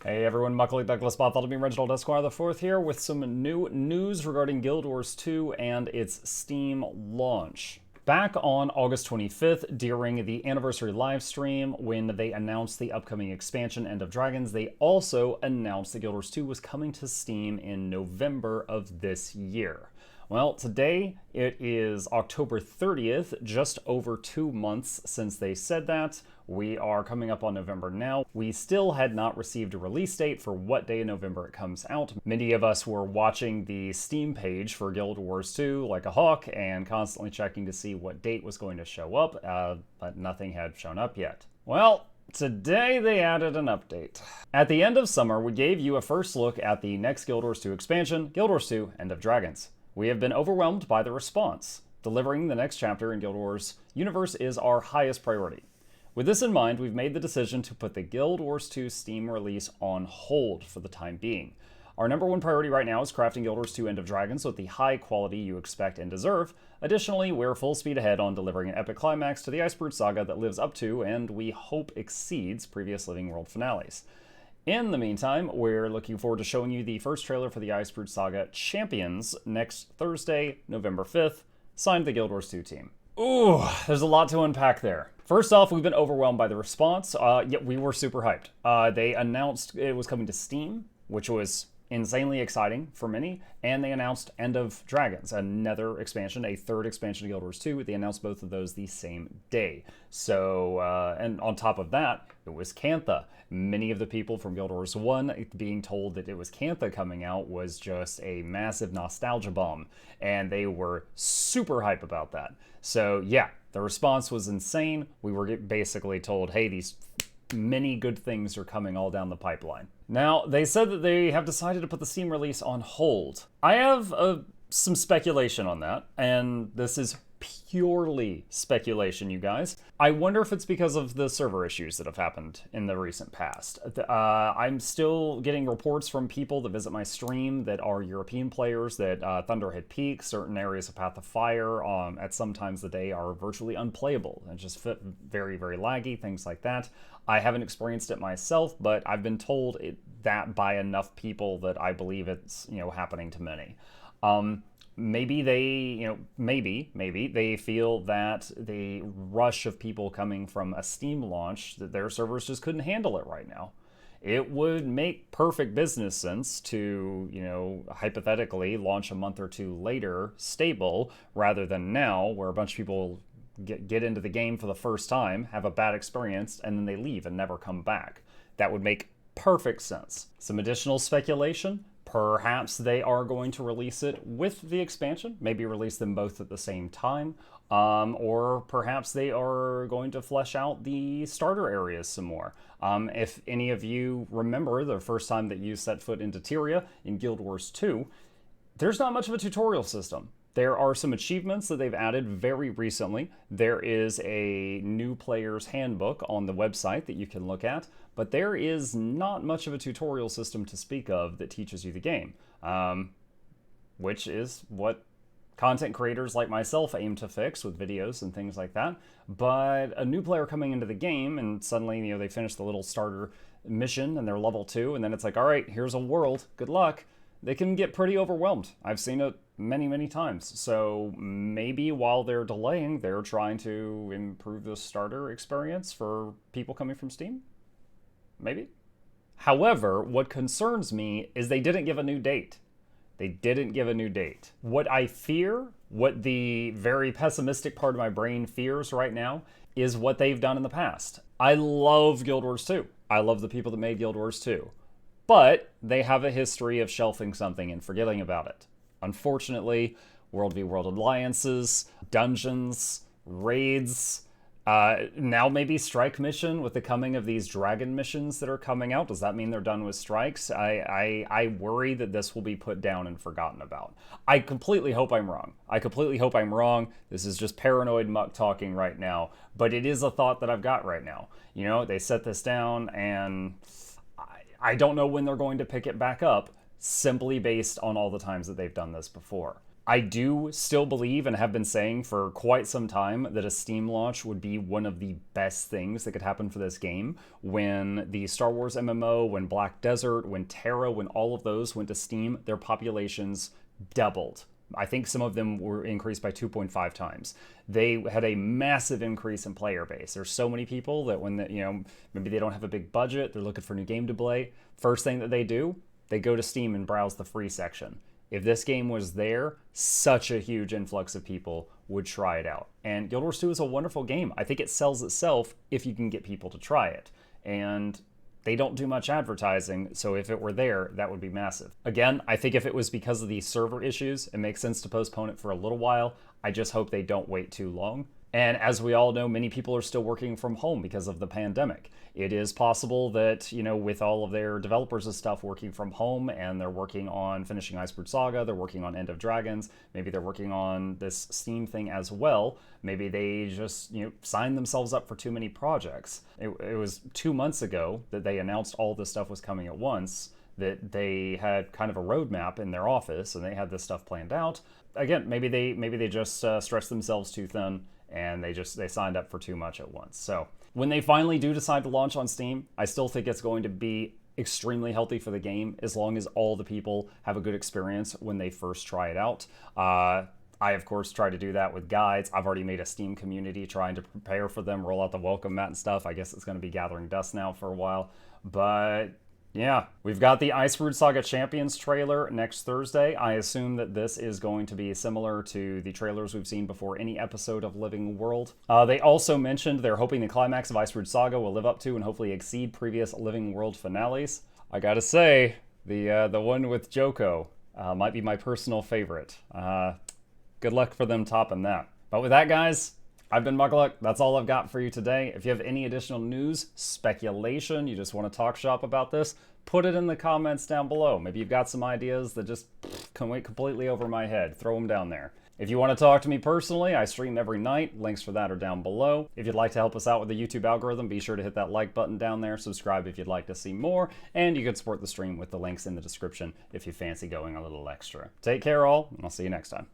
Hey everyone, Macaulay Douglas Bartholomew Reginald Esquire the Fourth here with some new news regarding Guild Wars 2 and its Steam launch. Back on August 25th, during the anniversary live stream, when they announced the upcoming expansion End of Dragons, they also announced that Guild Wars 2 was coming to Steam in November of this year. Well, today it is October 30th, just over 2 months since they said that. We are coming up on November now. We still had not received a release date for what day in November it comes out. Many of us were watching the Steam page for Guild Wars 2 like a hawk and constantly checking to see what date was going to show up, but nothing had shown up yet. Well, today they added an update. At the end of summer, we gave you a first look at the next Guild Wars 2 expansion, Guild Wars 2 End of Dragons. We have been overwhelmed by the response. Delivering the next chapter in Guild Wars universe is our highest priority. With this in mind, we've made the decision to put the Guild Wars 2 Steam release on hold for the time being. Our number one priority right now is crafting Guild Wars 2 End of Dragons with the high quality you expect and deserve. Additionally, we're full speed ahead on delivering an epic climax to the Icebrood Saga that lives up to, and we hope exceeds, previous Living World finales. In the meantime, we're looking forward to showing you the first trailer for the Icebrood Saga Champions next Thursday, November 5th, signed the Guild Wars 2 team. Ooh, there's a lot to unpack there. First off, we've been overwhelmed by the response, yet we were super hyped. They announced it was coming to Steam, which was insanely exciting for many, and they announced End of Dragons, another expansion, a third expansion to Guild Wars 2. They announced both of those the same day. So, and on top of that, it was Cantha. Many of the people from Guild Wars 1 being told that it was Cantha coming out was just a massive nostalgia bomb, and they were super hype about that. So yeah, the response was insane. We were basically told, hey, these many good things are coming all down the pipeline. Now, they said that they have decided to put the Steam release on hold. I have some speculation on that, and this is purely speculation, you guys. I wonder if it's because of the server issues that have happened in the recent past. I'm still getting reports from people that visit my stream that are European players that Thunderhead Peak, certain areas of Path of Fire, at some times of the day are virtually unplayable and just very, very laggy, things like that. I haven't experienced it myself, but I've been told that by enough people that I believe it's, happening to many. Maybe they, maybe they feel that the rush of people coming from a Steam launch, that their servers just couldn't handle it right now. It would make perfect business sense to, hypothetically launch a month or two later stable rather than now, where a bunch of people get into the game for the first time, have a bad experience, and then they leave and never come back. That would make perfect sense. Some additional speculation. Perhaps they are going to release it with the expansion, maybe release them both at the same time, or perhaps they are going to flesh out the starter areas some more. If any of you remember the first time that you set foot into Tyria in Guild Wars 2, there's not much of a tutorial system. There are some achievements that they've added very recently. There is a new player's handbook on the website that you can look at, but there is not much of a tutorial system to speak of that teaches you the game, which is what content creators like myself aim to fix with videos and things like that. But a new player coming into the game and suddenly, they finish the little starter mission and they're level 2, and then it's like, all right, here's a world, good luck. They can get pretty overwhelmed. I've seen it many, many times. So maybe while they're delaying, they're trying to improve the starter experience for people coming from Steam? Maybe. However, what concerns me is they didn't give a new date. They didn't give a new date. What I fear, what the very pessimistic part of my brain fears right now, is what they've done in the past. I love Guild Wars 2. I love the people that made Guild Wars 2. But they have a history of shelving something and forgetting about it. Unfortunately, World v. World alliances, dungeons, raids, now maybe strike mission with the coming of these dragon missions that are coming out. Does that mean they're done with strikes? I worry that this will be put down and forgotten about. I completely hope I'm wrong. This is just paranoid muck talking right now, but it is a thought that I've got right now. They set this down and I don't know when they're going to pick it back up, simply based on all the times that they've done this before. I do still believe and have been saying for quite some time that a Steam launch would be one of the best things that could happen for this game. When the Star Wars MMO, when Black Desert, when Terra, when all of those went to Steam, their populations doubled. I think some of them were increased by 2.5 times. They had a massive increase in player base. There's so many people that when maybe they don't have a big budget, they're looking for a new game to play. First thing that they do, they go to Steam and browse the free section. If this game was there, such a huge influx of people would try it out. And Guild Wars 2 is a wonderful game. I think it sells itself if you can get people to try it. And they don't do much advertising, so if it were there, that would be massive. Again, I think if it was because of these server issues, it makes sense to postpone it for a little while. I just hope they don't wait too long. And as we all know, many people are still working from home because of the pandemic. It is possible that, with all of their developers and stuff working from home, and they're working on finishing Icebrood Saga, they're working on End of Dragons, maybe they're working on this Steam thing as well. Maybe they just, signed themselves up for too many projects. It was 2 months ago that they announced all this stuff was coming at once, that they had kind of a roadmap in their office, and they had this stuff planned out. Again, maybe they just stretched themselves too thin, and they signed up for too much at once. So when they finally do decide to launch on Steam, I still think it's going to be extremely healthy for the game as long as all the people have a good experience when they first try it out. I, of course, try to do that with guides. I've already made a Steam community trying to prepare for them, roll out the welcome mat and stuff. I guess it's going to be gathering dust now for a while. But yeah, we've got the Icebrood Saga Champions trailer next Thursday. I assume that this is going to be similar to the trailers we've seen before any episode of Living World. They also mentioned they're hoping the climax of Icebrood Saga will live up to and hopefully exceed previous Living World finales. I gotta say, the one with Joko might be my personal favorite. Good luck for them topping that. But with that, guys, I've been Mukluk. That's all I've got for you today. If you have any additional news, speculation, you just want to talk shop about this, put it in the comments down below. Maybe you've got some ideas that just went completely over my head. Throw them down there. If you want to talk to me personally, I stream every night. Links for that are down below. If you'd like to help us out with the YouTube algorithm, be sure to hit that like button down there. Subscribe if you'd like to see more. And you can support the stream with the links in the description if you fancy going a little extra. Take care, all, and I'll see you next time.